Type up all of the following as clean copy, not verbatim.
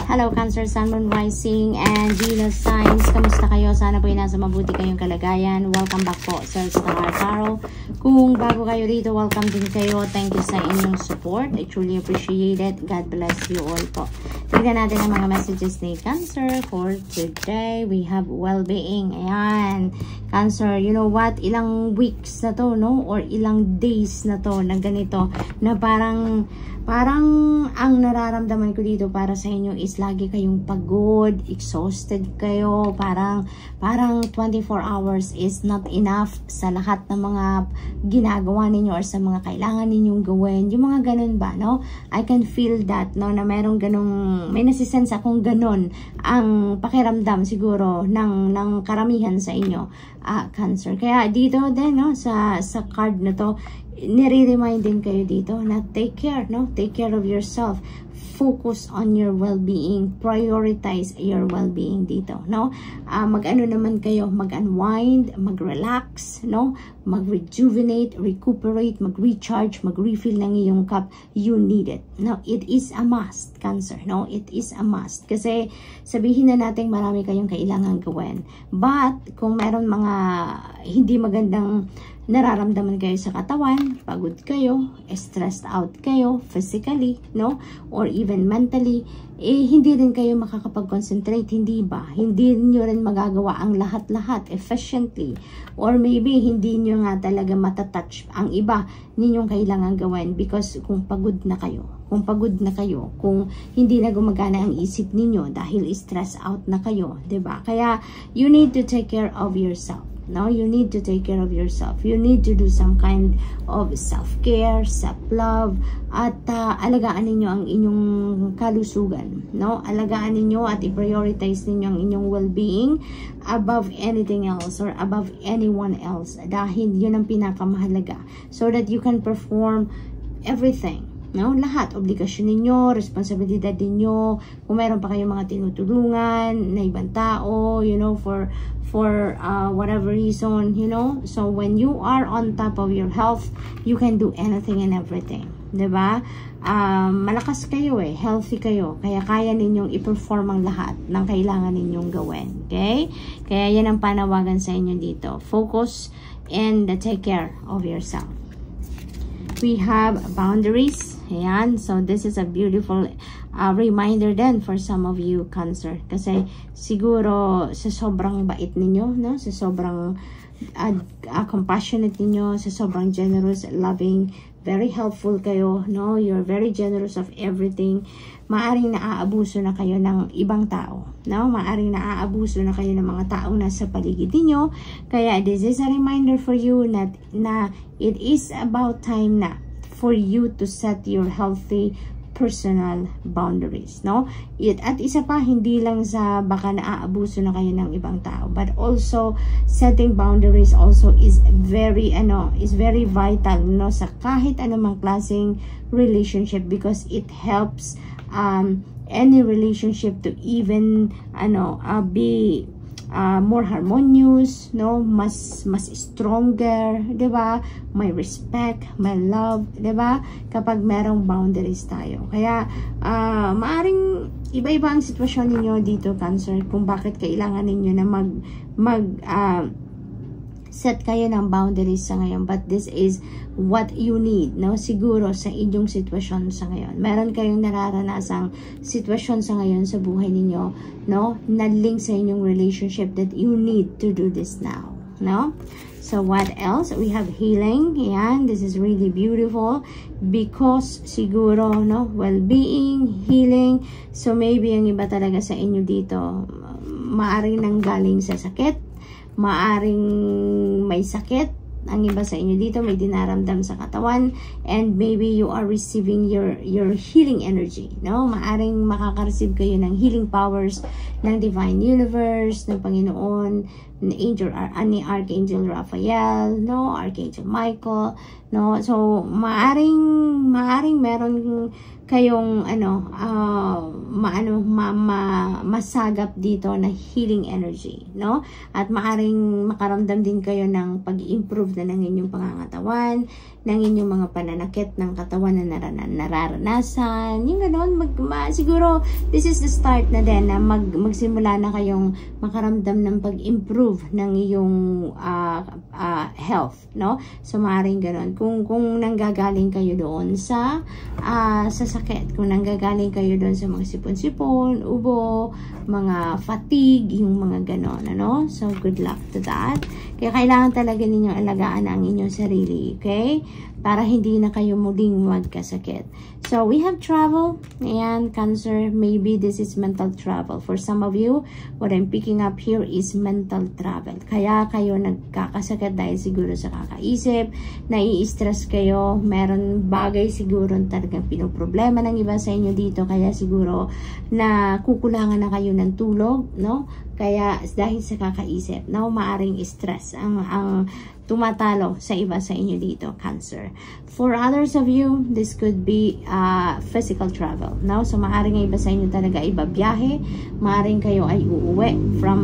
Hello Cancer, Sun, Moon, Rising, and Venus signs. Kamusta kayo? Sana po nasa mabuti kayong kalagayan. Welcome back po sa Star Tarot. Kung bago kayo dito, welcome din kayo. Thank you sa inyong support. I truly appreciate it. God bless you all po. Tignan natin ang mga messages ni Cancer for today. We have well-being. Ayan. Cancer, you know what? Ilang weeks na to, no? Or ilang days na to na ganito na parang ang nararamdaman ko dito para sa inyo is lagi kayong pagod, exhausted kayo, parang 24 hours is not enough sa lahat ng mga ginagawa ninyo or sa mga kailangan ninyong gawin. Yung mga ganun ba, no? I can feel that, no? Na merong ganung, may nasisense akong ganun ang pakiramdam siguro ng karamihan sa inyo, Cancer. Kaya dito din, no? Sa card na to, nire-remind din kayo dito na take care, no? Take care of yourself. Focus on your well-being. Prioritize your well-being dito, no? Mag-ano naman kayo, mag-unwind, mag-relax, no? Mag-rejuvenate, recuperate, mag-recharge, mag-refill ng iyong cup. You need it. No? It is a must, Cancer, no? It is a must. Kasi sabihin na natin marami kayong kailangan gawin. But kung meron mga hindi magandang nararamdaman kayo sa katawan, pagod kayo, stressed out kayo physically, no? Or even mentally, hindi rin kayo makakapag-concentrate, hindi ba? Hindi nyo rin magagawa ang lahat-lahat efficiently. Or maybe, hindi nyo nga talaga matatouch ang iba ninyong kailangan gawin because kung pagod na kayo, kung hindi na gumagana ang isip ninyo dahil stress out na kayo, 'di ba? Kaya, you need to take care of yourself. No, you need to take care of yourself. You need to do some kind of self-care, self-love, at alagaan ninyo ang inyong kalusugan. No, alagaan ninyo at i-prioritize ninyo ang inyong well-being above anything else or above anyone else. Dahil yun ang pinakamahalaga. So that you can perform everything. No, lahat, obligasyon ninyo, responsibilidad ninyo, kung meron pa kayong mga tinutulungan na ibang tao, you know, for whatever reason, you know. So when you are on top of your health, you can do anything and everything, 'di ba? Malakas kayo healthy kayo, kaya kaya ninyong i-perform ang lahat ng kailangan ninyong gawin, okay? Kaya yan ang panawagan sa inyo dito. Focus and take care of yourself. We have boundaries. Ayan. So, this is a beautiful reminder then for some of you, Cancer. Kasi, siguro, sa sobrang bait ninyo, no? Sa sobrang compassionate ninyo, sa sobrang generous, loving, very helpful kayo, no? You're very generous of everything. Maaring naaabuso na kayo ng ibang tao, no? Maaring naaabuso na kayo ng mga tao na sa paligid niyo. Kaya this is a reminder for you na it is about time na for you to set your healthy personal boundaries, no? At isa pa, hindi lang sa baka naaabuso na kayo ng ibang tao, but also setting boundaries also is very vital, no, sa kahit anumang klaseng relationship, because it helps any relationship to even be more harmonious, no, mas stronger, 'di ba? May respect, may love, 'di ba? Kapag merong boundaries tayo. Kaya maaring iba-iba ang sitwasyon niyo dito, Cancer, kung bakit kailangan ninyo na set kayo ng boundaries sa ngayon, but this is what you need, no? Siguro sa inyong sitwasyon sa ngayon. Meron kayong nararanasang sitwasyon sa ngayon sa buhay ninyo, no? Na-link sa inyong relationship that you need to do this now, no? So what else? We have healing. Ayan, this is really beautiful because siguro, no, well-being, healing. So maybe ang iba talaga sa inyo dito, maaring nanggaling sa sakit, maaring may sakit ang iba sa inyo dito, may dinaramdam sa katawan, and maybe you are receiving your healing energy, no? Maaring makaka-receive kayo ng healing powers ng Divine Universe, ng Panginoon, ni Archangel Raphael, no? Archangel Michael, no? So maaring kayong masagap dito na healing energy, no? At maaring makaramdam din kayo ng pag-improve na ng inyong pangangatawan, ng inyong mga pananakit ng katawan na nararanasan. Yung gano'n, siguro this is the start na din na magsimula na kayong makaramdam ng pag-improve ng iyong health, no? So maaring gano'n. Kung nanggagaling kayo doon sa sakit, kung nanggagaling kayo doon sa mga sipon-sipon, ubo, mga fatigue, yung mga gano'n, ano? So good luck to that. Kaya kailangan talaga ninyong alagaan ang inyong sarili, okay? Para hindi na kayo muling magkasakit. So we have travel. Ayan, Cancer, maybe this is mental travel. For some of you, what I'm picking up here is mental travel. Kaya kayo nagkakasakit dahil siguro sa kakaisip, nai-stress kayo, meron bagay siguro talagang pinoproblema ng iba sa inyo dito, kaya siguro na kukulangan na kayo ng tulog, no? Kaya dahil sa kakaisip, no, maaring stress ang tumatalo sa iba sa inyo dito, Cancer. For others of you, this could be physical travel, no? So maaring iba sa inyo talaga ibabiyahe, maaring kayo ay uuwi from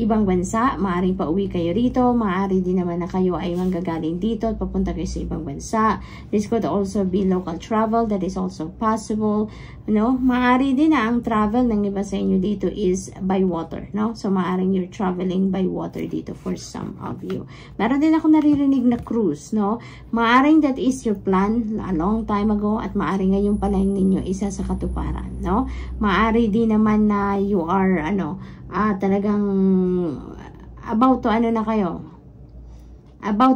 ibang bansa, maaring pauwi kayo rito, maaari din naman na kayo ay manggagaling dito at papunta kayo sa ibang bansa. This could also be local travel, that is also possible, no? Maaari din na ang travel ng iba sa inyo dito is by water, no? So maaring you're traveling by water dito for some of you. Meron din ako naririnig na cruise, no? Maaring that is your plan a long time ago at maaring ngayon pala ninyo isa sa katuparan, no? Maaari din naman na you are talagang about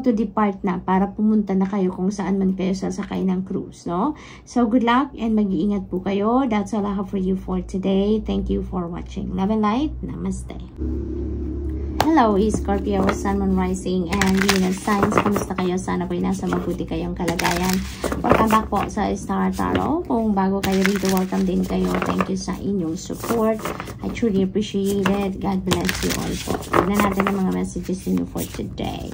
to depart na para pumunta na kayo kung saan man kayo sasakay ng cruise, no? So good luck and mag-iingat po kayo. That's all I have for you for today. Thank you for watching. Love and light. Namaste. Hello, Scorpio, Sun, Moon, Rising, and Venus signs. Kumusta kayo? Sana po nasa mabuti kayong kalagayan. Welcome back po sa Star Tarot. Kung bago kayo rito, welcome din kayo. Thank you sa inyong support. I truly appreciate it. God bless you all po. Tignan natin ang mga messages niyo for today.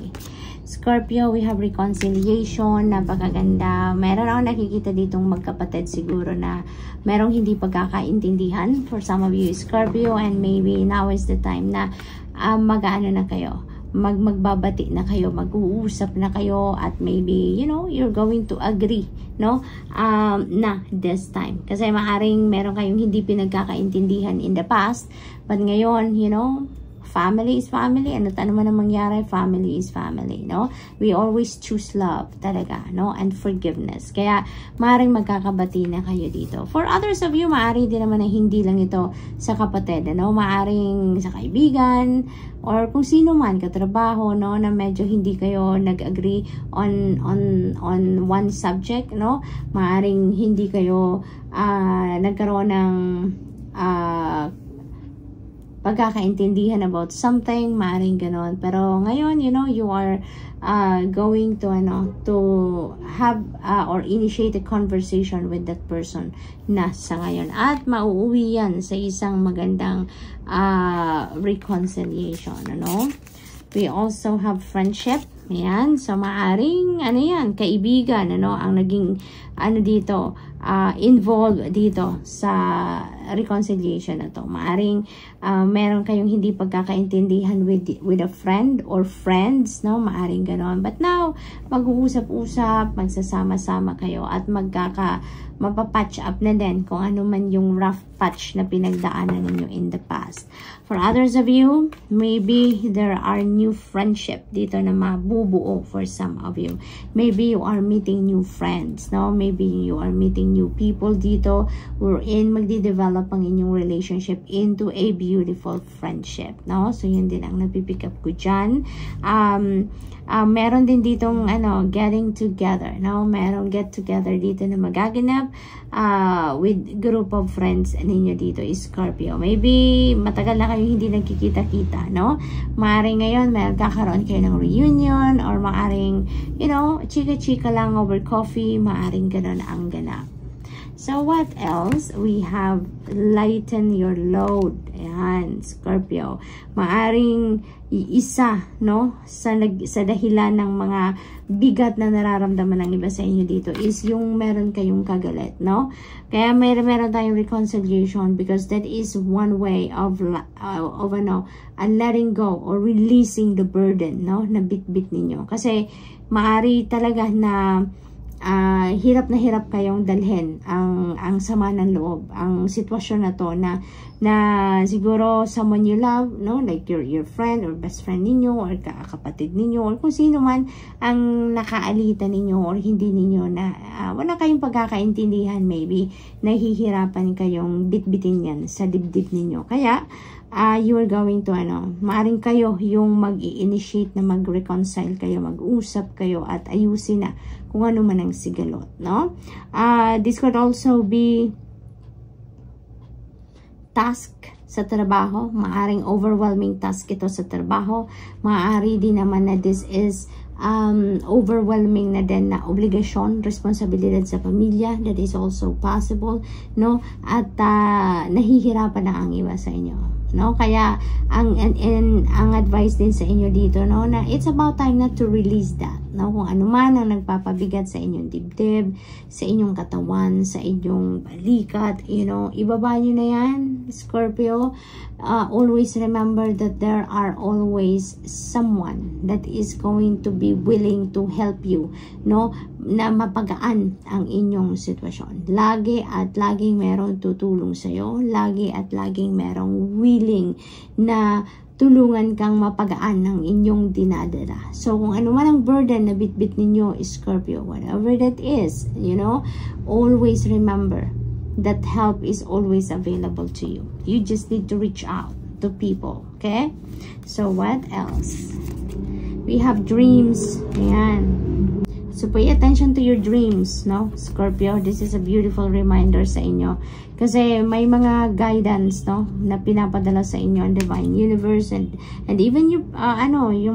Scorpio, we have reconciliation. Napakaganda. Meron ako nakikita ditong magkapatid siguro na merong hindi pagkakaintindihan for some of you, Scorpio, and maybe now is the time na mag-ano na kayo, magbabati na kayo, mag-uusap na kayo, at maybe, you know, you're going to agree, no? Na this time. Kasi maaring meron kayong hindi pinagkakaintindihan in the past, but ngayon, you know, family is family. Ano man ang mangyari, family is family, no? We always choose love talaga, no? And forgiveness. Kaya, maaaring magkakabati na kayo dito. For others of you, maaari din naman na hindi lang ito sa kapatid, no? Maaring sa kaibigan, or kung sino man, katrabaho, no? Na medyo hindi kayo nag-agree on one subject, no? Maaring hindi kayo nagkaroon ng pagkakaintindihan about something, maaring ganon. Pero ngayon, you know, you are going to have or initiate a conversation with that person na sa ngayon. At mauuwi yan sa isang magandang reconciliation, ano? We also have friendship. Ayan. So, maaring, kaibigan, ang naging, dito, involved dito sa reconciliation na to. Maaring, meron kayong hindi pagkakaintindihan with a friend or friends, no? Maaring ganon. But now, mag-uusap-usap, magsasama-sama kayo, at mapapatch up na din kung ano man yung rough patch na pinagdaanan ninyo in the past. For others of you, maybe there are new friendship dito na mabubuo for some of you. Maybe you are meeting new friends, no? Maybe you are meeting new people dito wherein magdi-develop ang inyong relationship into a beautiful friendship, no? So, yun din ang napipick up ko dyan. Meron din ditong getting together, no? Meron get together dito na magaganap with group of friends ninyo dito, Scorpio. Maybe matagal na kayo hindi nagkikita-kita, no? Maaring ngayon magkakaroon kayo ng reunion, or maaring, you know, chika-chika lang over coffee, maaring ganun ang ganap. So what else? We have lighten your load. Ayan. Yan, Scorpio. Maaring isa, no, sa dahilan ng mga bigat na nararamdaman ng iba sa inyo dito is yung meron kayong kagalit, no? Kaya meron tayong reconciliation because that is one way of letting go or releasing the burden, no, na bit-bit ninyo. Kasi maari talaga na hirap na hirap kayong dalhin ang sama ng loob, ang sitwasyon na to na siguro someone you love, no, like your friend or best friend ninyo or kapatid ninyo or kung sino man ang nakaalitan ninyo or hindi ninyo na wala kayong pagkakaintindihan, maybe nahihirapan kayong bitbitin yan sa dibdib ninyo. Kaya you are going to maaring kayo yung mag-i-initiate na mag-reconcile kayo, mag-usap kayo at ayusin na kung ano man ang sigalot, no? This could also be task sa trabaho. Maaring overwhelming task ito sa trabaho. Maaari din naman na this is overwhelming na din na obligasyon, responsibilidad sa pamilya. That is also possible, no? At nahihirapan na ang iba sa inyo, no? Kaya ang advice din sa inyo dito, no, na it's about time na to release that, no? Kung ano man ang nagpapabigat sa inyong dibdib, sa inyong katawan, sa inyong balikat, you know, ibaba nyo na yan, Scorpio. Always remember that there are always someone that is going to be willing to help you, no, na mapagaan ang inyong sitwasyon. Lagi at laging merong tutulong sa'yo. Lagi at laging merong willing na tulungan kang mapagaan ng inyong dinadala. So, kung ano man ang burden na bitbit ninyo, Scorpio, whatever that is, you know, always remember that help is always available to you. You just need to reach out to people, okay? So, what else? We have dreams. Ayan. So, pay attention to your dreams, no, Scorpio. This is a beautiful reminder sa inyo. Kasi may mga guidance, no, na pinapadala sa inyo ang divine universe and even yung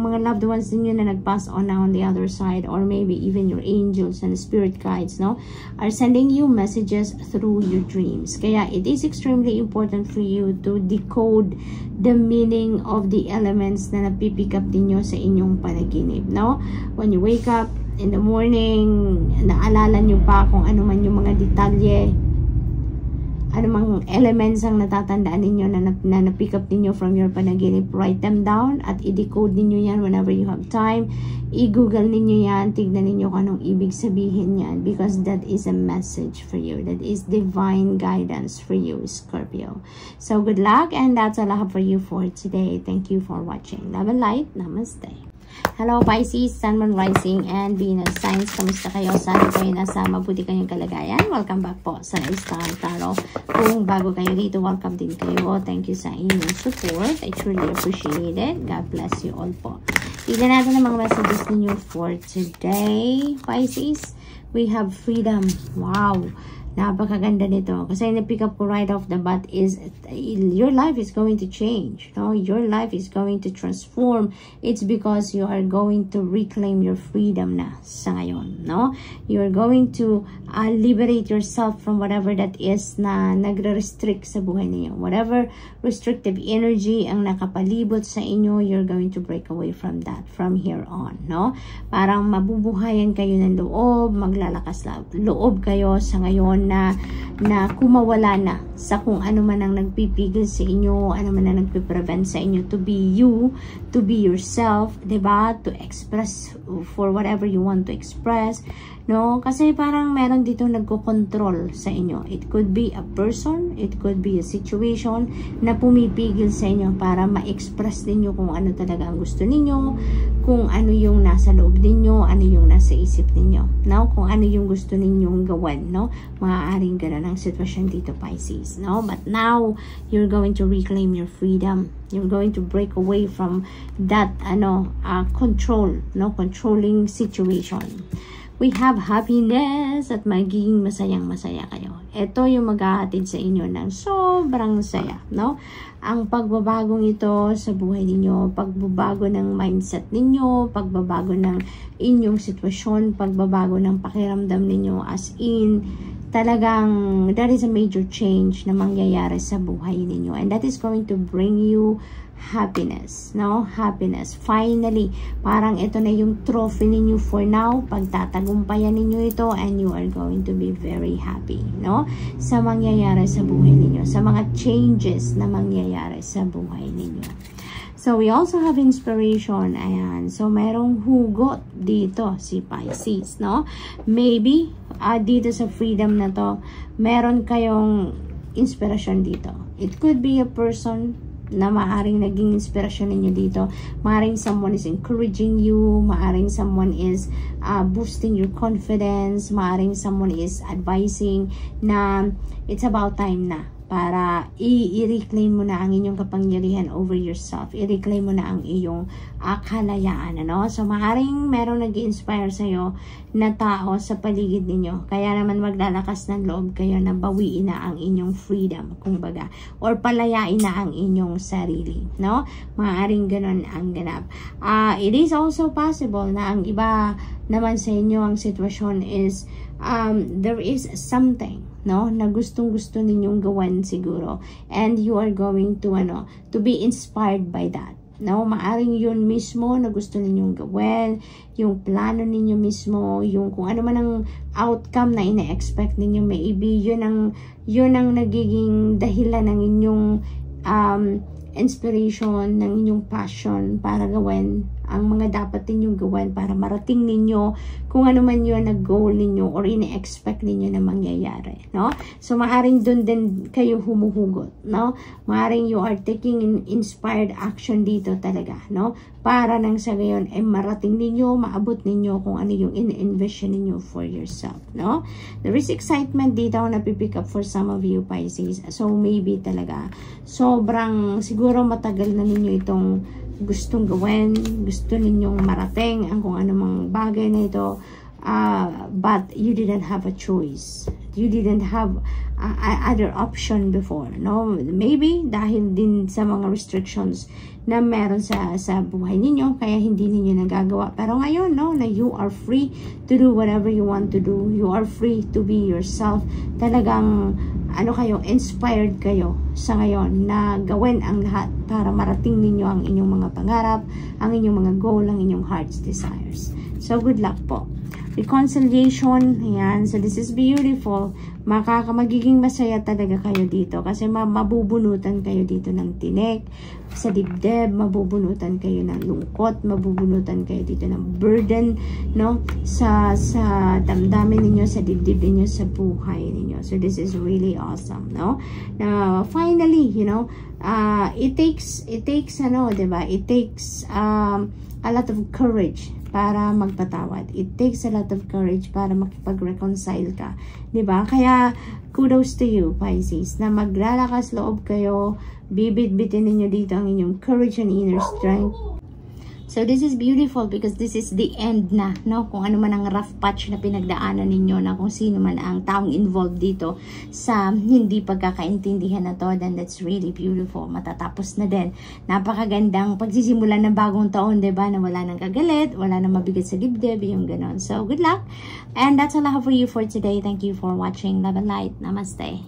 mga loved ones niyo na nag-pass on now on the other side, or maybe even your angels and spirit guides, no, are sending you messages through your dreams. Kaya it is extremely important for you to decode the meaning of the elements na napipick up ninyo sa inyong panaginip, no? When you wake up in the morning, naalala nyo pa kung ano man yung mga detalye, ano mang elements ang natatandaan ninyo na na-pick up ninyo from your panaginip. Write them down at i-decode ninyo yan whenever you have time. I-google ninyo yan, tignan ninyo kung anong ibig sabihin yan, because that is a message for you. That is divine guidance for you, Scorpio. So good luck, and that's all I have for you for today. Thank you for watching. Love and light. Namaste. Hello Pisces, Sun, Moon, Rising, and Venus signs. Kamusta kayo? Sana kayo nasa mabuti kayong kalagayan. Welcome back po sa Star Tarot. Kung bago kayo dito, welcome din kayo. Thank you sa inyong support. I truly appreciate it. God bless you all po. Tignan natin ang mga messages ninyo for today, Pisces. We have freedom. Wow! Napakaganda nito. Kasi na-pick up ko right off the bat is your life is going to change. No? Your life is going to transform. It's because you are going to reclaim your freedom na sa ngayon. No? You're going to liberate yourself from whatever that is na nagre-restrict sa buhay niyo. Whatever restrictive energy ang nakapalibot sa inyo, you're going to break away from that from here on. No? Parang mabubuhayan kayo ng loob, maglalakas loob kayo sa ngayon na kumawala na sa kung ano man ang nagpipigil sa inyo, ano man ang nagpiprevent sa inyo to be you, to be yourself, diba? To express for whatever you want to express, no? Kasi parang meron dito nagko-control sa inyo. It could be a person, it could be a situation na pumipigil sa inyo para ma-express ninyo kung ano talaga ang gusto ninyo, kung ano yung nasa loob ninyo, ano yung nasa isip ninyo, no? Kung ano yung gusto ninyong gawin, no? Maaaring gano'n ang sitwasyon dito, Pisces, no? But now, you're going to reclaim your freedom. You're going to break away from that, control, no? Controlling situation. We have happiness at magiging masayang-masaya kayo. Ito yung maghahatid sa inyo ng sobrang saya, no? Ang pagbabagong ito sa buhay ninyo, pagbabago ng mindset ninyo, pagbabago ng inyong sitwasyon, pagbabago ng pakiramdam ninyo, as in, talagang that is a major change na mangyayari sa buhay ninyo, and that is going to bring you happiness, no? Happiness. Finally, parang ito na yung trophy ninyo for now. Pagtatagumpayan ninyo ito, and you are going to be very happy, no? Sa mangyayari sa buhay ninyo, sa mga changes na mangyayari sa buhay ninyo. So, we also have inspiration. Ayan. So, merong hugot dito si Pisces, no? Maybe, dito sa freedom na to, meron kayong inspiration dito. It could be a person na maaring naging inspirasyon ninyo dito. Maaring someone is encouraging you, maaring someone is boosting your confidence, maaring someone is advising na it's about time na para i-reclaim mo na ang inyong kapangyarihan over yourself. I-reclaim mo na ang iyong kalayaan, ano? So, maaaring merong nag-inspire sa'yo na tao sa paligid ninyo. Kaya naman maglalakas ng loob kayo na bawiin na ang inyong freedom, kumbaga. Or palayain na ang inyong sarili, no? Maaaring ganun ang ganap. It is also possible na ang iba naman sa inyo, ang sitwasyon is there is something, no, na gustong-gusto ninyong gawan siguro, and you are going to to be inspired by that, no? Maaring yun mismo na gusto ninyong gawin, yung plano ninyo mismo, yung kung ano man ang outcome na ina-expect ninyo, maybe yun ang nagiging dahilan ng inyong inspiration, ng inyong passion para gawin ang mga dapat ninyong gawin para marating ninyo kung ano man yun na goal ninyo or ine-expect ninyo na mangyayari, no? So, maaring dun din kayo humuhugot, no? Maaring you are taking inspired action dito talaga, no? Para nang sa gayon ay marating ninyo, maabot ninyo kung ano yung in-envision ninyo for yourself, no? There is excitement dito na pipick up for some of you, Pisces. So, maybe talaga sobrang siguro matagal na ninyo itong gustong gawin, gusto ninyong marating ang kung anumang bagay na ito, but you didn't have a choice. You didn't have other option before, no? Maybe dahil din sa mga restrictions na meron sa buhay ninyo, kaya hindi ninyo nagagawa. Pero ngayon, no, na you are free to do whatever you want to do. You are free to be yourself. Talagang inspired kayo sa ngayon na gawin ang lahat para marating ninyo ang inyong mga pangarap, ang inyong mga goal, ang inyong heart's desires. So, good luck po. Reconciliation, ayan. So, this is beautiful. Magiging masaya talaga kayo dito kasi mabubunutan kayo dito ng tinik sa dibdib, mabubunutan kayo ng lungkot, mabubunutan kayo dito ng burden, no? Sa damdamin ninyo, sa dibdib ninyo, sa buhay ninyo. So, this is really awesome, no? Now, finally, it takes, diba? It takes a lot of courage para magpatawad. It takes a lot of courage para makipag-reconcile ka. Diba? Kaya, kudos to you, Pisces, na maglalakas loob kayo, bibit-bitin ninyo dito ang inyong courage and inner strength. So, this is beautiful because this is the end na, no? Kung ano man ang rough patch na pinagdaanan ninyo, na kung sino man ang taong involved dito sa hindi pagkakaintindihan na to, then that's really beautiful. Matatapos na din. Napakagandang pagsisimulan ng bagong taon, diba? Na wala nang kagalit, wala nang mabigat sa dibdib, yung ganon. So, good luck. And that's all I have for you for today. Thank you for watching. Love and light. Namaste.